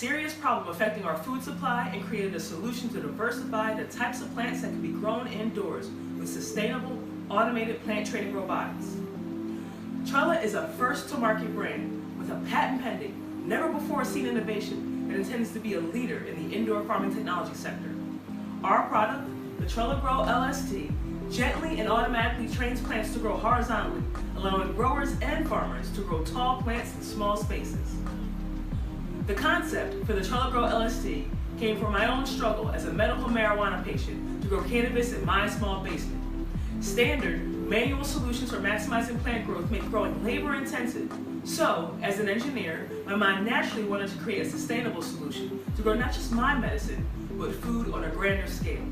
serious problem affecting our food supply and created a solution to diversify the types of plants that can be grown indoors with sustainable, automated plant training robotics. Trella is a first-to-market brand with a patent-pending, never-before-seen innovation that intends to be a leader in the indoor farming technology sector. Our product, the TrellaGro LST, gently and automatically trains plants to grow horizontally, allowing growers and farmers to grow tall plants in small spaces. The concept for the TrellaGro LST came from my own struggle as a medical marijuana patient to grow cannabis in my small basement. Standard, manual solutions for maximizing plant growth make growing labor-intensive. So, as an engineer, my mind naturally wanted to create a sustainable solution to grow not just my medicine, but food on a grander scale.